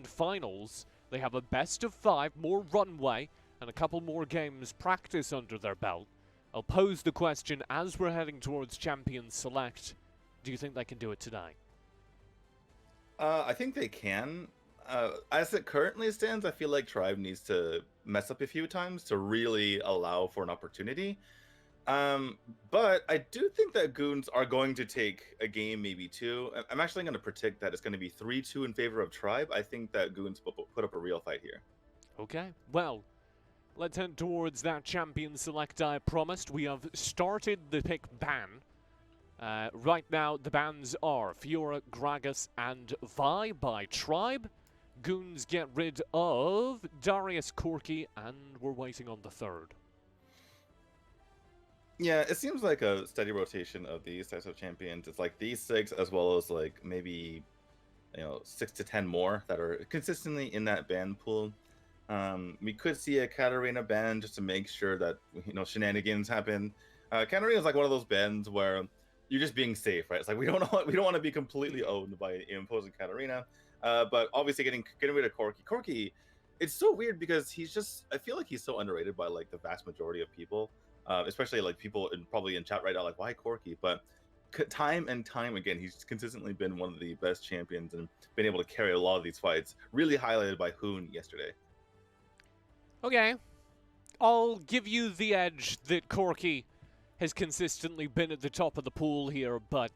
Grand Finals. They have a best of 5, more runway, and a couple more games practice under their belt. I'll pose the question as we're heading towards Champions Select. Do you think they can do it today? I think they can. As it currently stands, I feel like Tribe needs to mess up a few times to really allow for an opportunity. But I do think that Goons are going to take a game, maybe two. I'm actually going to predict that it's going to be 3-2 in favor of Tribe. I think that Goons put up a real fight here. Okay, well, let's head towards that Champion Select I promised. We have started the pick ban. Right now, the bans are Fiora, Gragas, and Vi by Tribe. Goons get rid of Darius Corki, and we're waiting on the third. Yeah, it seems like a steady rotation of these types of champions. It's like these 6, as well as like maybe 6 to 10 more that are consistently in that ban pool. We could see a Katarina ban just to make sure that shenanigans happen. Katarina is like one of those bans where you're just being safe, right? It's like we don't want to be completely owned by imposing Katarina, but obviously getting rid of Corki. Corki, it's so weird because I feel like he's so underrated by like the vast majority of people, especially like people probably in chat right now, like why Corki? But time and time again, he's consistently been one of the best champions and been able to carry a lot of these fights. Really highlighted by Hoon yesterday. Okay, I'll give you the edge that Corki has consistently been at the top of the pool here, but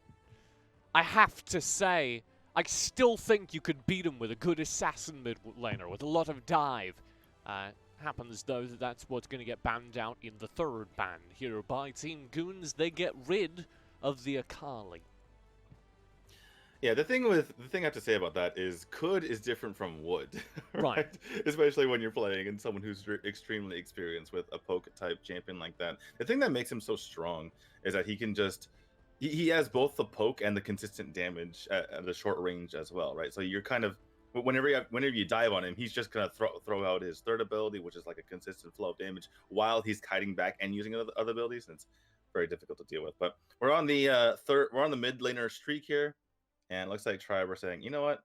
I have to say, I still think you could beat him with a good assassin mid laner with a lot of dive. Happens though that that's what's going to get banned out in the third ban here by Team Goons. They get rid of the Akali. Yeah, the thing I have to say about that is could is different from would, right? Especially when you're playing and someone who's extremely experienced with a poke type champion like that. The thing that makes him so strong is that he can just he has both the poke and the consistent damage at the short range as well, right? So you're kind of whenever you dive on him, he's just gonna throw out his third ability, which is like a consistent flow of damage, while he's kiting back and using other abilities. And it's very difficult to deal with. But we're on the mid laner streak here. And it looks like Tribe are saying, you know what?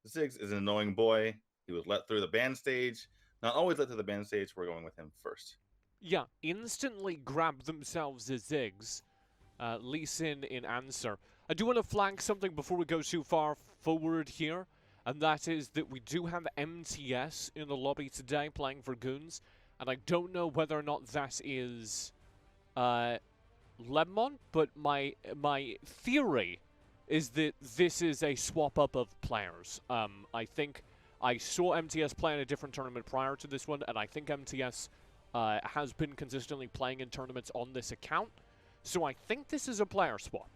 Ziggs is an annoying boy. He was let through the ban stage. Not always let through the ban stage. We're going with him first. Yeah, instantly grab themselves a Ziggs. Lee Sin in answer. I do want to flag something before we go too far forward here. And that is that we do have MTS in the lobby today playing for Goons. And I don't know whether or not that is Lemon, but my theory is that this is a swap-up of players. I think I saw MTS play in a different tournament prior to this one, and I think MTS has been consistently playing in tournaments on this account. So I think this is a player swap.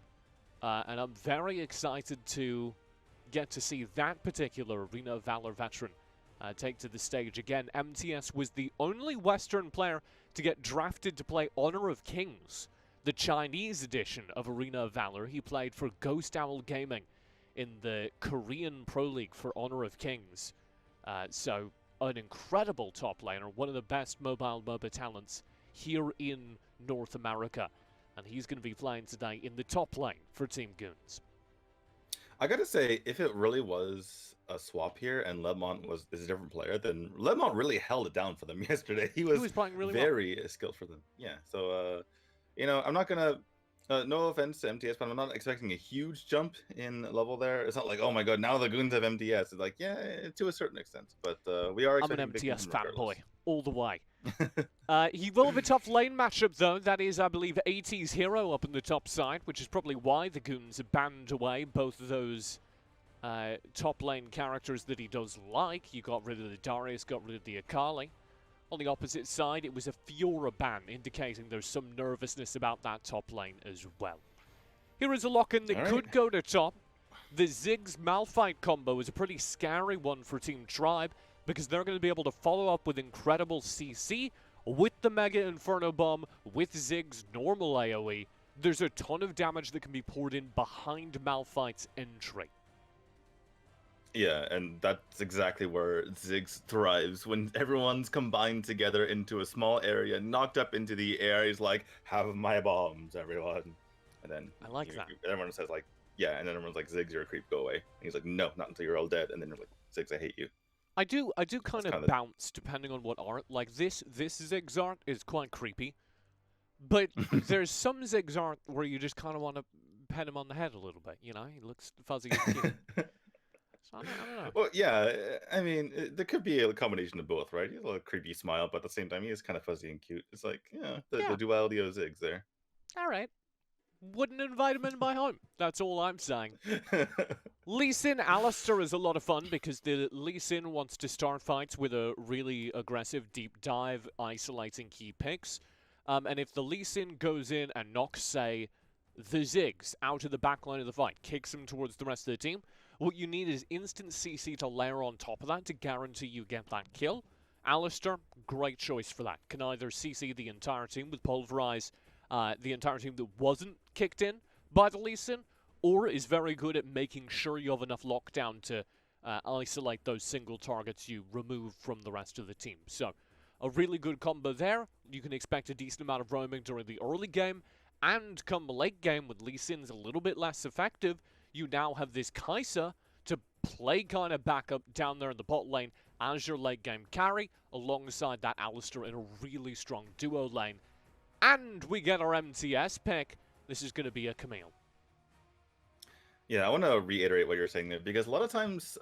And I'm very excited to get to see that particular Arena of Valor veteran take to the stage again. MTS was the only Western player to get drafted to play Honor of Kings, the Chinese edition of Arena of Valor. He played for WR Gaming in the Korean Pro League for Honor of Kings. So an incredible top laner, one of the best mobile MOBA talents here in North America. And he's going to be playing today in the top lane for Team Goons. I gotta say, if it really was a swap here and Lemont is a different player, then Lemont really held it down for them yesterday. He was playing really very skilled for them. Yeah, so I'm not gonna. No offense to MTS, but I'm not expecting a huge jump in level there. It's not like, oh my god, now the Goons have MTS. It's like, yeah, to a certain extent, but we are. I'm an MTS fanboy all the way. He will have a tough lane matchup though. That is, I believe, 80's hero up in the top side, which is probably why the Goons have banned away both of those top lane characters that he does like. You got rid of the Darius, got rid of the Akali. On the opposite side, it was a Fiora ban, indicating there's some nervousness about that top lane as well. Here is a lock-in that could go to top. The Ziggs Malphite combo is a pretty scary one for Team Tribe, because they're going to be able to follow up with incredible CC, with the Mega Inferno Bomb, with Ziggs normal AoE. There's a ton of damage that can be poured in behind Malphite's entry. Yeah, and that's exactly where Ziggs thrives, when everyone's combined together into a small area, knocked up into the air. He's like, have my bombs, everyone. And then I like that. Everyone says like, yeah, and then everyone's like, Ziggs, you're a creep, go away. And he's like, no, not until you're all dead. And then they're like, Ziggs, I hate you. I do kind That's kind of of bounce depending on what art. Like this Ziggs art is quite creepy, but there's some Ziggs art where you just kind of want to pet him on the head a little bit. You know, he looks fuzzy and cute. So I don't know. Well, yeah, I mean, there could be a combination of both, right? He's a little creepy smile, but at the same time, he is kind of fuzzy and cute. It's like, yeah, Yeah. the duality of Ziggs there. All right. Wouldn't invite him in my home. That's all I'm saying. Lee Sin Alistair is a lot of fun because the Lee Sin wants to start fights with a really aggressive deep dive, isolating key picks. And if the Lee Sin goes in and knocks, say, the Ziggs out of the back line of the fight, kicks him towards the rest of the team, what you need is instant CC to layer on top of that to guarantee you get that kill. Alistair, great choice for that. Can either CC the entire team with Pulverize, the entire team that wasn't kicked in by the Lee Sin, or is very good at making sure you have enough lockdown to isolate those single targets you remove from the rest of the team. So, a really good combo there. You can expect a decent amount of roaming during the early game, and come the late game when Lee Sin's a little bit less effective, you now have this Kai'Sa to play kind of backup down there in the bot lane as your late game carry, alongside that Alistair in a really strong duo lane. And we get our MTS pick. This is going to be a Camille. Yeah, I want to reiterate what you're saying there, because a lot of times,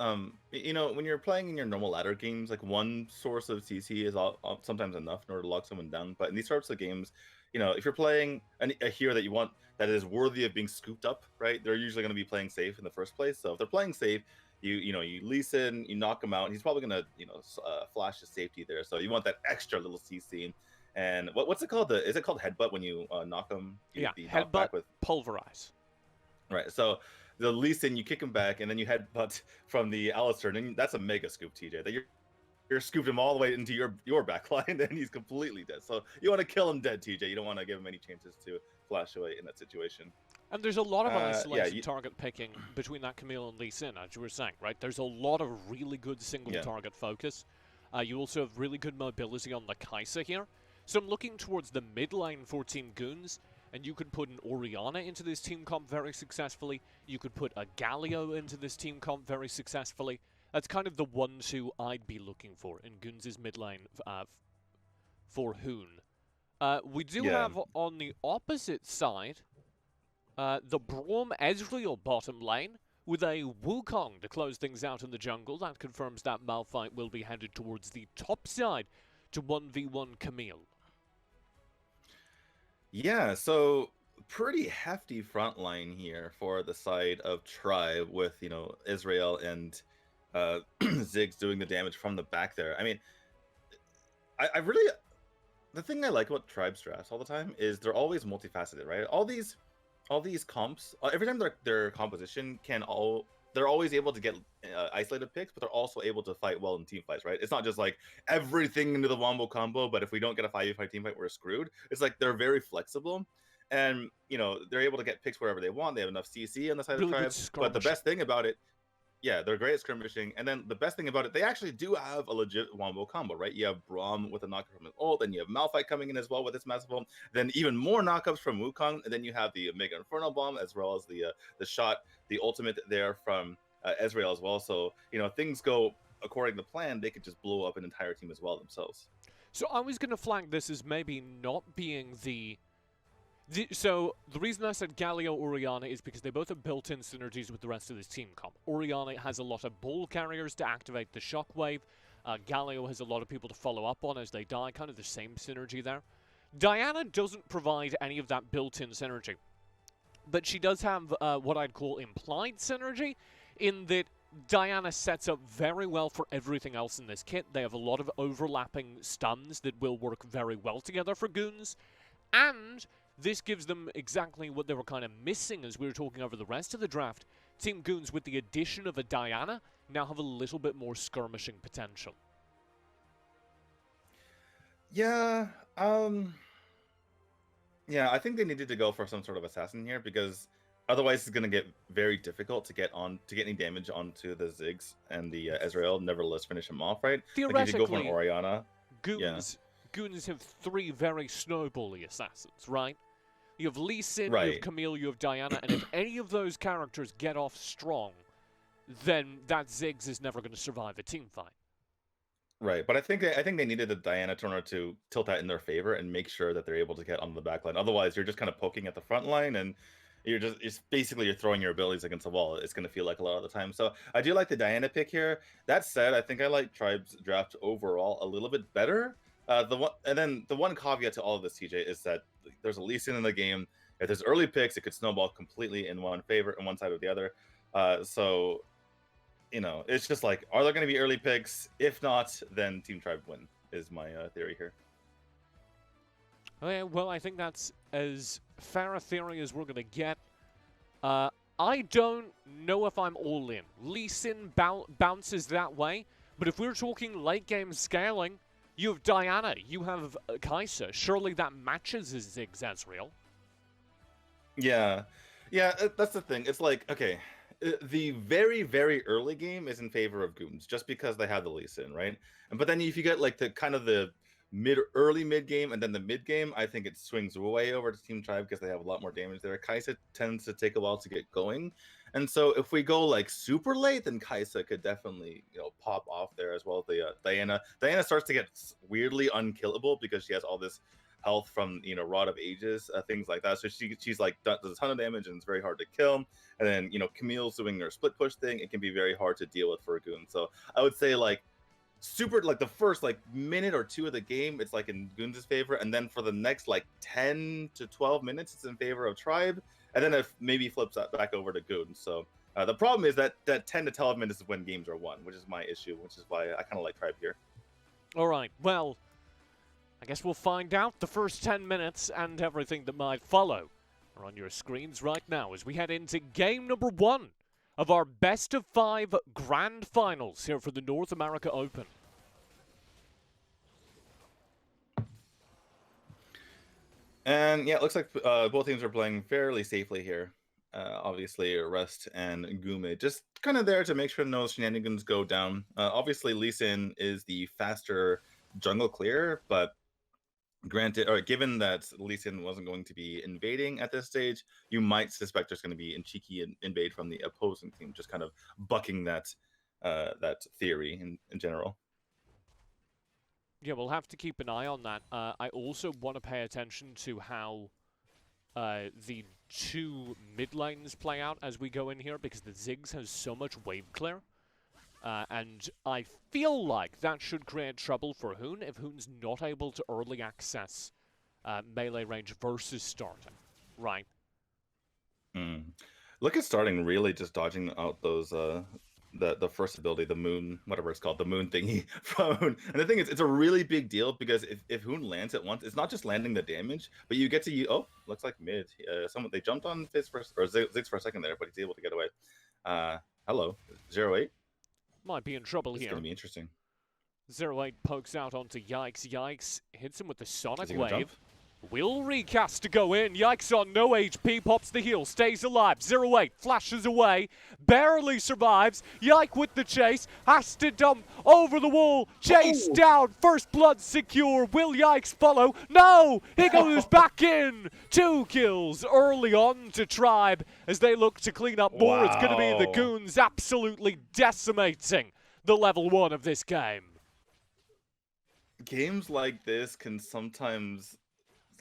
you know, when you're playing in your normal ladder games, like one source of CC is sometimes enough in order to lock someone down. But in these sorts of games, you know, if you're playing a hero that you want that is worthy of being scooped up, right? They're usually going to be playing safe in the first place. So if they're playing safe, you lease in, you knock him out. He's probably going to flash his safety there. So you want that extra little CC. And what's it called? Is it called headbutt when you knock him? Yeah, headbutt with Pulverize. Right. So the Lee Sin, you kick him back, and then you headbutt from the Alistair, and that's a mega scoop, TJ. That you're scooped him all the way into your back line, and he's completely dead. So you want to kill him dead, TJ. You don't want to give him any chances to flash away in that situation. And there's a lot of isolation target picking between that Camille and Lee Sin, as you were saying, right? There's a lot of really good single target focus. You also have really good mobility on the Kai'Sa here. So I'm looking towards the mid lane for Team Goons, and you could put an Orianna into this team comp very successfully. You could put a Galio into this team comp very successfully. That's kind of the 1-2 I'd be looking for in Goons' mid lane for Hoon. We do have on the opposite side the Braum Ezreal bottom lane with a Wukong to close things out in the jungle. That confirms that Malphite will be headed towards the top side to 1v1 Camille. Yeah, so pretty hefty front line here for the side of Tribe with, Israel and Ziggs doing the damage from the back there. I mean, I really... The thing I like about Tribe's drafts all the time is they're always multifaceted, right? All these comps, every time their composition they're always able to get isolated picks, but they're also able to fight well in team fights, right? It's not just like everything into the wombo combo, but if we don't get a 5v5 team fight, we're screwed. It's like they're very flexible, and they're able to get picks wherever they want. They have enough CC on the side of Tribe. But the best thing about it, they're great at skirmishing, and then the best thing about it, they actually do have a legit wombo combo, right? You have Braum with a knockup from his ult, then you have Malphite coming in as well with his massive ult, then even more knockups from Wukong, and then you have the Mega Inferno Bomb as well as the shot, the ultimate there from Ezreal as well. So things go according to plan, they could just blow up an entire team as well themselves. So I was going to flag this as maybe not being so the reason I said Galio Orianna is because they both have built-in synergies with the rest of this team comp. Orianna has a lot of ball carriers to activate the shockwave. Galio has a lot of people to follow up on as they die, kind of the same synergy there. Diana doesn't provide any of that built-in synergy, but she does have what I'd call implied synergy, in that Diana sets up very well for everything else in this kit. They have a lot of overlapping stuns that will work very well together for Goons, and this gives them exactly what they were kind of missing as we were talking over the rest of the draft. Team Goons, with the addition of a Diana, now have a little bit more skirmishing potential. Yeah, I think they needed to go for some sort of assassin here, because otherwise it's going to get very difficult to get any damage onto the Ziggs and the Ezreal, nevertheless finish him off, right? Theoretically, like if you go for an Orianna, Goons have 3 very snowbally assassins, right? You have Lee Sin, you have Camille, you have Diana, and if any of those characters get off strong, then that Ziggs is never going to survive a team fight. Right, but I think they needed the Diana turner to tilt that in their favor and make sure that they're able to get on the back line. Otherwise, you're just kind of poking at the front line, and it's basically you're throwing your abilities against the wall. It's going to feel like a lot of the time. So I do like the Diana pick here. That said, I think I like Tribe's draft overall a little bit better. The one caveat to all of this, TJ, is that there's a Lee Sin in the game. If there's early picks, it could snowball completely in one favor, on one side or the other. So it's just like, are there going to be early picks? If not, then Team Tribe win, is my theory here. Okay, well, I think that's as fair a theory as we're going to get. I don't know if I'm all in. Lee Sin bounces that way, but if we're talking late game scaling, you have Diana, you have Kai'Sa. Surely that matches as Ziggs Ezreal. Yeah, that's the thing. It's like, okay, the very, very early game is in favor of Goons, just because they have the Lee Sin, right? But then if you get like the kind of the early mid game and then the mid game, I think it swings way over to Team Tribe because they have a lot more damage there. Kai'Sa tends to take a while to get going, and so if we go like super late, then Kai'Sa could definitely pop off there as well. The Diana starts to get weirdly unkillable because she has all this health from Rod of Ages, things like that. So she's like does a ton of damage and it's very hard to kill. And then Camille's doing her split push thing. It can be very hard to deal with for a Goon. So I would say like super like the first like minute or two of the game, it's like in Goons' favor, and then for the next like 10 to 12 minutes, it's in favor of Tribe, and then it maybe flips that back over to Goons. So the problem is that 10 to 12 minutes is when games are won, which is my issue, which is why I kind of like Tribe here. All right, well, I guess we'll find out. The first 10 minutes and everything that might follow are on your screens right now as we head into game number 1 of our best of 5 grand finals here for the North America Open. And yeah, it looks like both teams are playing fairly safely here. Obviously, Rust and Gume just kind of there to make sure no shenanigans go down. Obviously, Lee Sin is the faster jungle clear, but granted, or given that Lee Sin wasn't going to be invading at this stage, you might suspect there's going to be a cheeky invade from the opposing team, just kind of bucking that theory in general. Yeah, we'll have to keep an eye on that. I also want to pay attention to how the 2 mid lanes play out as we go in here, because the Ziggs has so much wave clear. And I feel like that should create trouble for Hoon if Hoon's not able to early access melee range versus starting, right? Look at starting really just dodging out those the first ability, the moon, whatever it's called, the moon thingy from Hoon. And the thing is, it's a really big deal because if Hoon lands it once, it's not just landing the damage, but you get to looks like mid. They jumped on Fizz first, or Ziggs for a second there, but he's able to get away. Hello, 0-8. Might be in trouble It's here. It's gonna be interesting. 0-8 pokes out onto Yikes. Yikes hits him with the Sonic Wave. Jump? Will recast to go in. Yikes on no HP, pops the heal, stays alive. 0-8 flashes away, barely survives. Yike with the chase, has to dump over the wall. Chase down, first blood secure. Will Yikes follow? No! He goes back in. 2 kills early on to Tribe as they look to clean up more. Wow. It's going to be the Goons absolutely decimating the level 1 of this game. Games like this can sometimes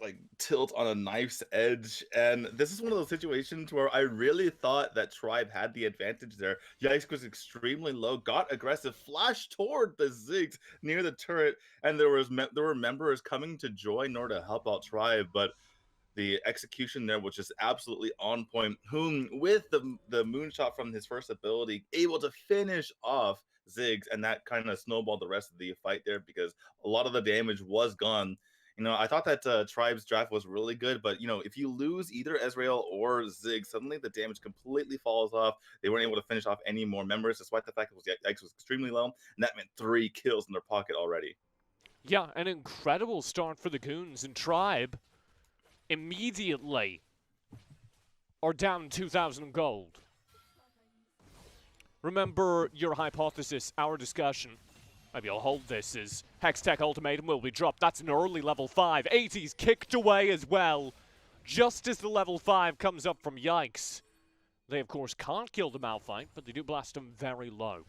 like tilt on a knife's edge, and this is one of those situations where I really thought that Tribe had the advantage there. Yikes was extremely low, got aggressive, flashed toward the Ziggs near the turret, and there were members coming to join in order to help out Tribe, but the execution there was just absolutely on point. Hoon with the moonshot from his first ability, able to finish off Ziggs, and that kind of snowballed the rest of the fight there because a lot of the damage was gone. I thought that Tribe's draft was really good, but, if you lose either Ezreal or Ziggs, suddenly the damage completely falls off. They weren't able to finish off any more members, despite the fact that Yikes was extremely low, and that meant 3 kills in their pocket already. Yeah, an incredible start for the Goons, and Tribe immediately are down 2,000 gold. Remember your hypothesis, our discussion. Maybe I'll hold this as Hextech Ultimatum will be dropped. That's an early level 5. 80's kicked away as well. Just as the level 5 comes up from Yikes. They, of course, can't kill the Malphite, but they do blast him very low.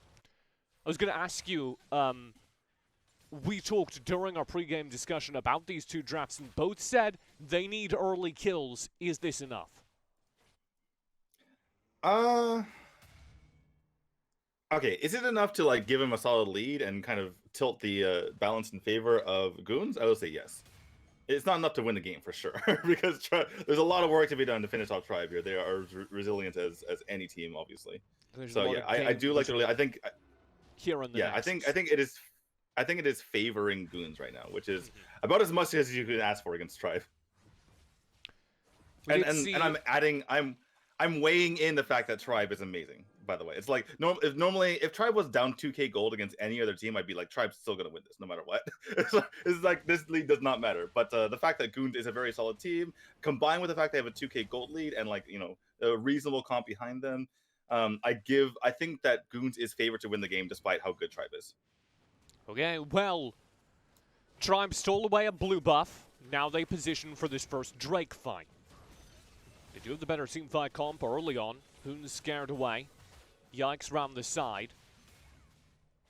I was going to ask you, we talked during our pregame discussion about these two drafts, and both said they need early kills. Is this enough? Okay, is it enough to like give him a solid lead and kind of tilt the balance in favor of Goons? I would say yes. It's not enough to win the game for sure, because there's a lot of work to be done to finish off Tribe here. They are as resilient as any team, obviously. So yeah, I do like to. I think here in the yeah, next. I think it is favoring Goons right now, which is about as much as you can ask for against Tribe. And I'm weighing in the fact that Tribe is amazing. By the way, it's like if Tribe was down 2K gold against any other team, I'd be like, Tribe's still gonna win this no matter what. It's like this lead does not matter. But the fact that Goons is a very solid team, combined with the fact they have a 2K gold lead and like a reasonable comp behind them, I think that Goons is favored to win the game despite how good Tribe is. Okay, well, Tribe stole away a blue buff. Now they position for this first Drake fight. They do have the better team fight comp early on. Hoon's scared away. Yikes round the side.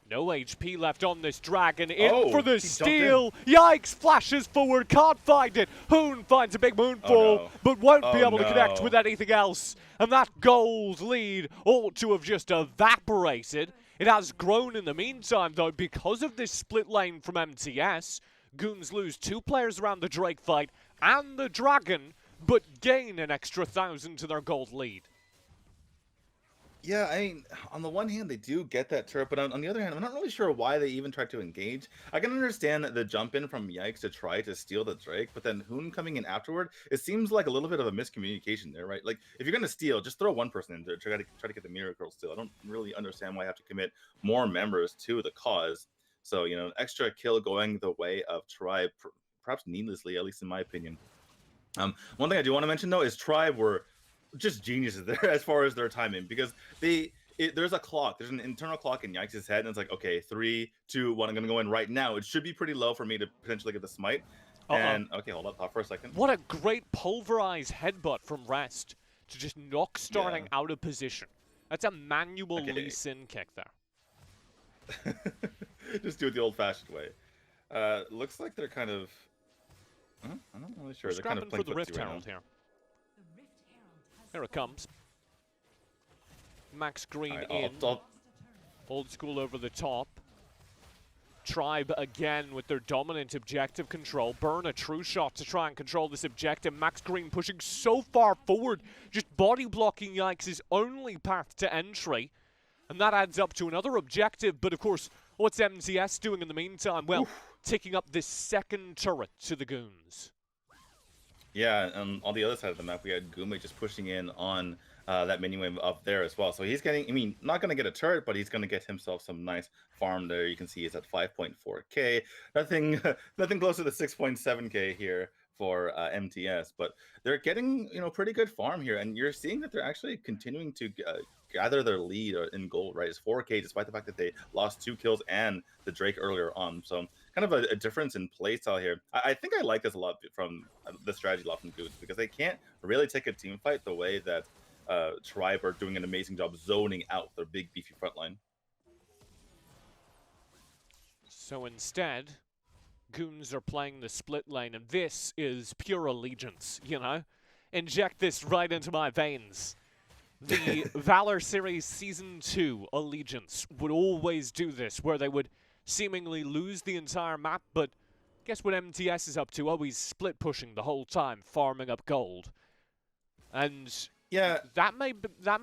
No HP left on this dragon. In for the steal. Yikes flashes forward. Can't find it. Hoon finds a big moonfall, but won't be able to connect with anything else. And that gold lead ought to have just evaporated. It has grown in the meantime, though, because of this split lane from MTS. Goons lose 2 players around the Drake fight and the dragon, but gain an extra 1,000 to their gold lead. Yeah, I mean, on the one hand, they do get that turret, but on the other hand, I'm not really sure why they even tried to engage. I can understand the jump in from Yikes to try to steal the Drake, but then Hoon coming in afterward, it seems like a little bit of a miscommunication there, right? Like, if you're going to steal, just throw one person in there to try to get the miracle steal. I don't really understand why you have to commit more members to the cause. So, extra kill going the way of Tribe, perhaps needlessly, at least in my opinion. One thing I do want to mention, though, is Tribe were just geniuses there as far as their timing, because there's a clock, there's an internal clock in Yikes' head, and it's like, okay, 3, 2, 1, I'm gonna go in right now. It should be pretty low for me to potentially get the smite. And okay, hold up, for a second. What a great pulverized headbutt from Rest to just knock Starting out of position. That's a manual Lee Sin kick there. Just do it the old-fashioned way. Looks like they're kind of I'm not really sure. They're kind of playing for the Rift Herald here. Here it comes. Max Green in. Old school over the top. Tribe again with their dominant objective control. Burn a true shot to try and control this objective. Max Green pushing so far forward, just body blocking Yikes' only path to entry. And that adds up to another objective, but of course, what's MTS doing in the meantime? Well, taking up this second turret to the Goons. Yeah, and on the other side of the map, we had Gume just pushing in on that minion wave up there as well. So he's getting, not going to get a turret, but he's going to get himself some nice farm there. You can see he's at 5.4k. Nothing close to the 6.7k here for MTS, but they're getting, pretty good farm here. And you're seeing that they're actually continuing to gather their lead in gold, right? It's 4k, despite the fact that they lost 2 kills and the Drake earlier on. So kind of a difference in playstyle here. I think I like this a lot from the strategy a lot from Goons, because they can't really take a team fight the way that Tribe are doing an amazing job zoning out their big beefy front line. So instead, Goons are playing the split lane, and this is pure allegiance, Inject this right into my veins. The Valor Series Season 2 allegiance would always do this, where they would seemingly lose the entire map, but guess what MTS is up to? Oh, he's split pushing the whole time, farming up gold. And yeah, that may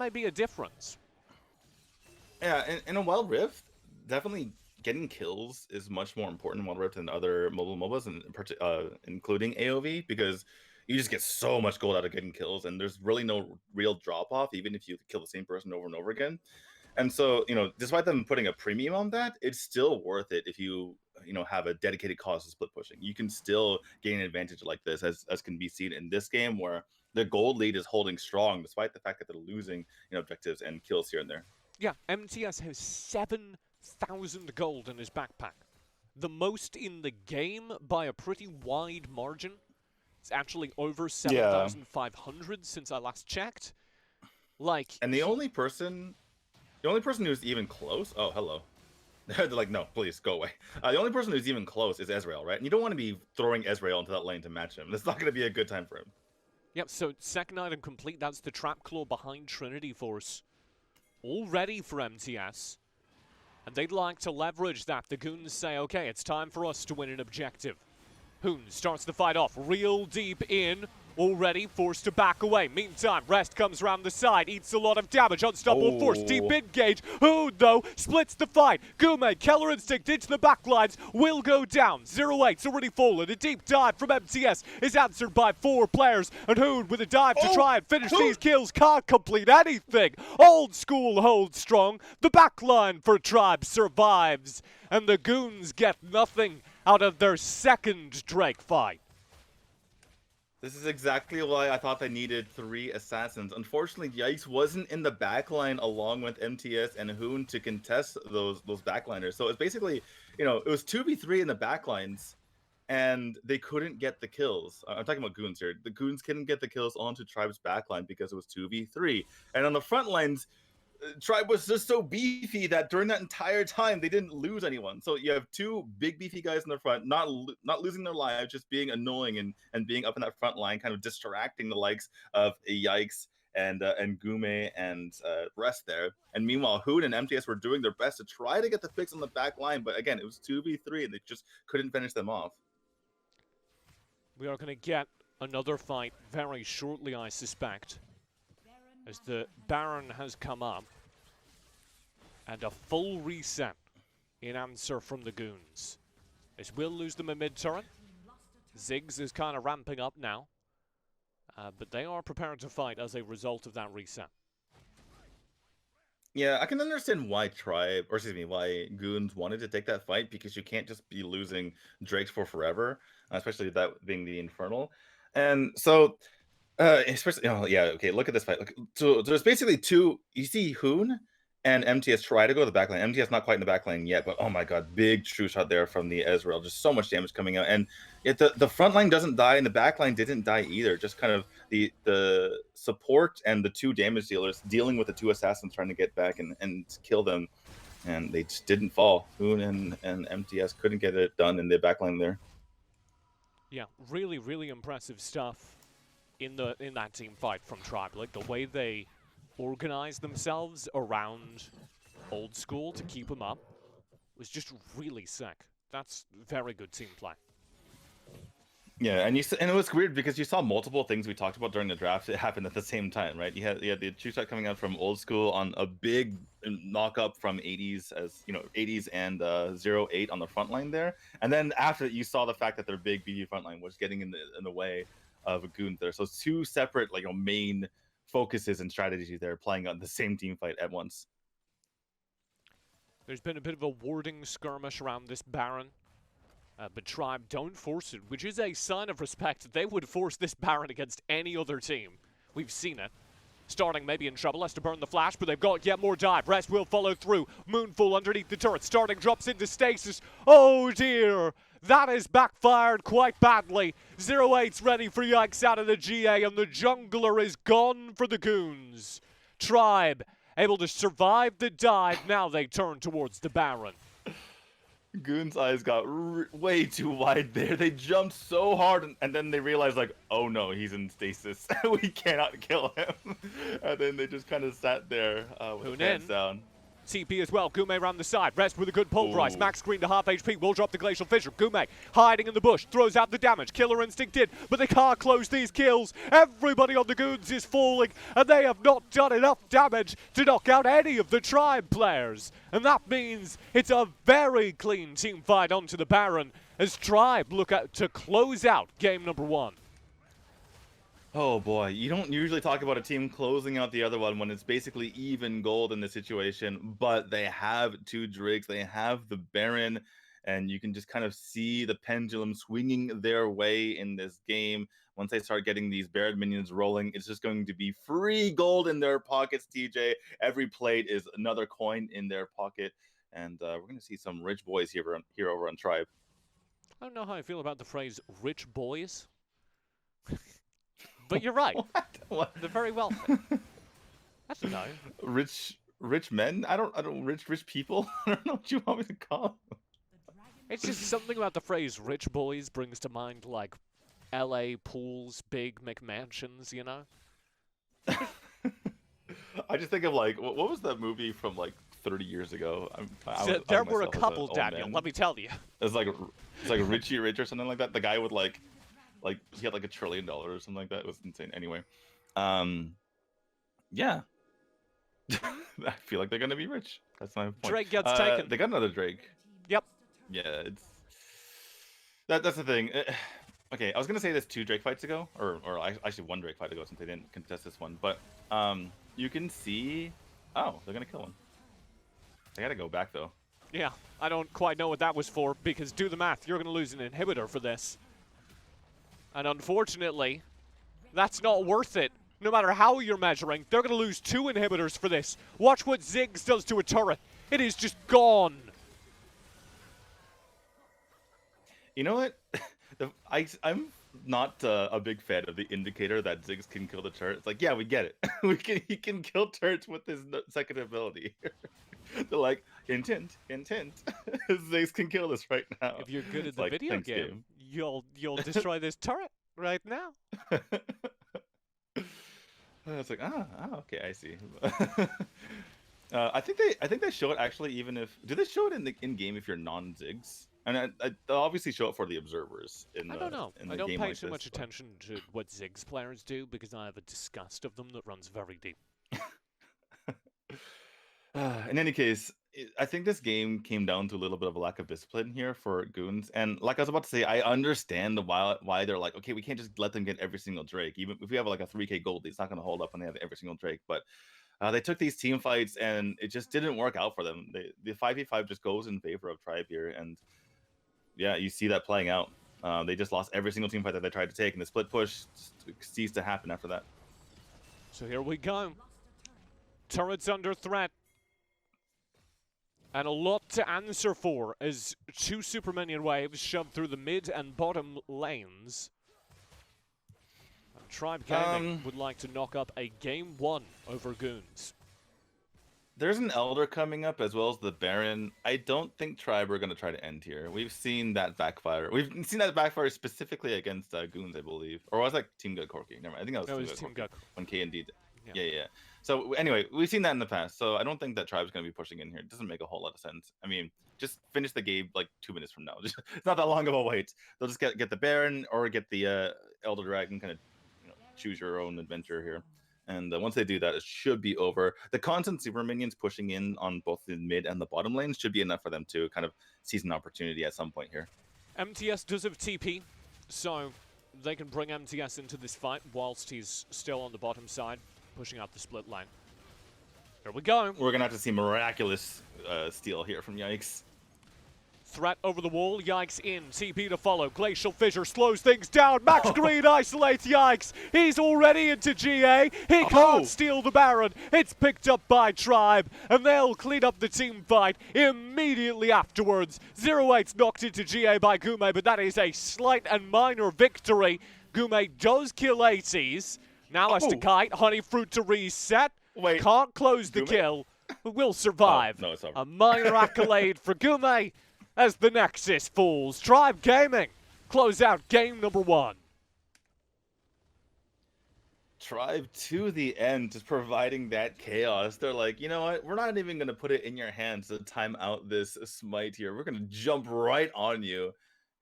be a difference. Yeah, in a Wild Rift, definitely getting kills is much more important in Wild Rift than other mobile MOBAs, including AoV, because you just get so much gold out of getting kills, and there's really no real drop-off, even if you kill the same person over and over again. And so, despite them putting a premium on that, it's still worth it if you, have a dedicated cause to split pushing. You can still gain an advantage like this, as can be seen in this game, where the gold lead is holding strong, despite the fact that they're losing, objectives and kills here and there. Yeah, MTS has 7,000 gold in his backpack. The most in the game by a pretty wide margin. It's actually over 7,500 since I last checked. And the only person who's even close. Oh, hello. They're like, no, please go away. The only person who's even close is Ezreal, right? And you don't want to be throwing Ezreal into that lane to match him. That's not going to be a good time for him. Yep, so second item complete. That's the Trap Claw behind Trinity Force. All ready for MTS. And they'd like to leverage that. The Goons say, okay, it's time for us to win an objective. Hoon starts the fight off real deep in. Already forced to back away. Meantime, Rest comes around the side, eats a lot of damage. Unstoppable Force, deep engage. Hoon, though, splits the fight. Gume, Killer Instinct into the backlines, will go down. 0-8's already fallen. A deep dive from MTS is answered by 4 players. And Hoon with a dive to try and finish these kills. Can't complete anything. Old School holds strong. The backline for Tribe survives. And the Goons get nothing out of their second Drake fight. This is exactly why I thought they needed 3 assassins. Unfortunately, Yikes wasn't in the backline along with MTS and Hoon to contest those backliners. So it's basically, you know, it was 2v3 in the backlines, and they couldn't get the kills. I'm talking about Goons here. The Goons couldn't get the kills onto Tribe's backline because it was 2v3. And on the front lines, Tribe was just so beefy that during that entire time they didn't lose anyone. So you have 2 big beefy guys in the front, not losing their lives, just being annoying and being up in that front line, kind of distracting the likes of Yikes and Gume and Rest there. And meanwhile, Hoon and MTS were doing their best to try to get the picks on the back line, but again, it was 2v3 and they just couldn't finish them off. We are going to get another fight very shortly, I suspect, as the Baron has come up, and a full reset in answer from the Goons. This will lose them a mid-turret. Ziggs is kind of ramping up now, but they are prepared to fight as a result of that reset. Yeah, I can understand why why Goons wanted to take that fight, because you can't just be losing Drakes for forever, especially that being the Infernal. And so especially, oh yeah, okay. Look at this fight. So there's basically 2. You see, Hoon and MTS try to go to the backline. MTS not quite in the backline yet, but oh my god, big true shot there from the Ezreal. Just so much damage coming out, and yet the front line doesn't die, and the back line didn't die either. Just kind of the support and the 2 damage dealers dealing with the 2 assassins trying to get back and kill them, and they just didn't fall. Hoon and MTS couldn't get it done in the backline there. Yeah, really, really impressive stuff in that team fight from Tribe. Like the way they organized themselves around Old School to keep them up was just really sick. That's very good team play. Yeah, and it was weird because you saw multiple things we talked about during the draft. It happened at the same time, right? You had the true shot coming out from Old School on a big knock up from 80s, as you know, 80s and 0-8 on the front line there, and then after you saw the fact that their big BD front line was getting in the way of a Goon there. So 2 separate main focuses and strategies there playing on the same team fight at once. There's been a bit of a warding skirmish around this Baron. But Tribe don't force it, which is a sign of respect. They would force this Baron against any other team. We've seen it. Starting maybe in trouble, has to burn the flash, but they've got yet more dive. Rest will follow through. Moonfall underneath the turret. Starting drops into stasis. Oh dear! That has backfired quite badly. 0-8's ready for Yikes out of the GA, and the jungler is gone for the Goons. Tribe able to survive the dive. Now they turn towards the Baron. Goon's eyes got way too wide there. They jumped so hard, and then they realized, like, oh no, he's in stasis. We cannot kill him. And then they just kind of sat there with their hands down. TP as well. Gume around the side. Rest with a good pulverize. Max screen to half HP. Will drop the Glacial Fissure. Gume hiding in the bush. Throws out the damage. Killer Instinct did, but they can't close these kills. Everybody on the Goons is falling, and they have not done enough damage to knock out any of the Tribe players. And that means it's a very clean team fight onto the Baron as Tribe look to close out game number 1. Oh boy, you don't usually talk about a team closing out the other one when it's basically even gold in the situation, but they have 2 Drakes, they have the Baron, and you can just kind of see the pendulum swinging their way in this game. Once they start getting these Baron minions rolling, it's just going to be free gold in their pockets, TJ. Every plate is another coin in their pocket, and we're going to see some rich boys here over on Tribe. I don't know how I feel about the phrase rich boys. But you're right. What? They're very wealthy. I don't know. Rich rich men. I don't rich people. I don't know what you want me to call them. It's just something about the phrase "rich boys" brings to mind like L.A. pools, big McMansions, you know. I just think of like what was that movie from like 30 years ago? There were a couple, Daniel. Let me tell you. It's like Richie Rich or something like that. The guy with like he had like $1 trillion or something like that. It was insane. Anyway, yeah. I feel like they're gonna be rich. That's my point. Drake gets taken. They got another Drake. Yep. Yeah, it's that's the thing. Okay, I was gonna say this 2 Drake fights ago, or actually 1 Drake fight ago since they didn't contest this one. But you can see, oh, they're gonna kill one. They gotta go back though. Yeah, I don't quite know what that was for because do the math, you're gonna lose an inhibitor for this, and unfortunately, that's not worth it. No matter how you're measuring, they're gonna lose 2 inhibitors for this. Watch what Ziggs does to a turret. It is just gone. You know what? I'm not a big fan of the indicator that Ziggs can kill the turret. It's like, yeah, we get it. He can kill turrets with his second ability. They're like, hint, hint, hint, hint. Ziggs can kill this right now. If you're good at the like, video game, you'll destroy this turret right now. It's like, okay, I see. I think they show it actually. Even if do they show it in game if you're non-Ziggs? And they'll obviously show it for the observers. I don't know. I don't pay too much but... attention to what Ziggs players do because I have a disgust of them that runs very deep. In any case, I think this game came down to a little bit of a lack of discipline here for Goons. And like I was about to say, I understand why they're like, okay, we can't just let them get every single Drake. Even if we have like a 3K gold, it's not going to hold up when they have every single Drake. But they took these team fights and it just didn't work out for them. The 5v5 just goes in favor of Tribe here. And yeah, you see that playing out. They just lost every single team fight that they tried to take. And the split push ceased to happen after that. So here we go. Turrets under threat. And a lot to answer for as 2 super minion waves shoved through the mid and bottom lanes. And Tribe Gaming would like to knock up a game 1 over Goons. There's an Elder coming up as well as the Baron. I don't think Tribe are going to try to end here. We've seen that backfire. We've seen that backfire specifically against Goons, I believe. Or was that Team Gut Corki? Never mind. I think that was Team Gut Corki. When K&D did. Yeah. So anyway, we've seen that in the past. So I don't think that Tribe's going to be pushing in here. It doesn't make a whole lot of sense. I mean, just finish the game like 2 minutes from now. It's not that long of a wait. They'll just get the Baron or get the Elder Dragon, kind of choose your own adventure here. And once they do that, it should be over. The constant super minions pushing in on both the mid and the bottom lanes should be enough for them to kind of seize an opportunity at some point here. MTS does have TP, so they can bring MTS into this fight whilst he's still on the bottom side, pushing out the split lane. Here we go. We're going to have to see miraculous steal here from Yikes. Threat over the wall, Yikes in, TP to follow, Glacial Fissure slows things down, Max Green isolates Yikes, he's already into GA, he can't steal the Baron, it's picked up by Tribe, and they'll clean up the team fight immediately afterwards. 0-8's knocked into GA by Gume, but that is a slight and minor victory. Gume does kill 80s, now has to kite, Honey Fruit to reset, can't close the kill, but will survive. No, it's over. A minor accolade for Gume, as the Nexus falls. Tribe Gaming close out game number 1. Tribe to the end, just providing that chaos. They're like, you know what? We're not even going to put it in your hands to time out this smite here. We're going to jump right on you.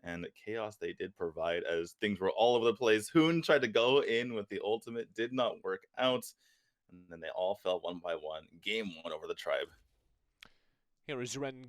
And the chaos they did provide as things were all over the place. Hoon tried to go in with the ultimate, did not work out. And then they all fell one by one. Game 1 over the Tribe. Here is Ren.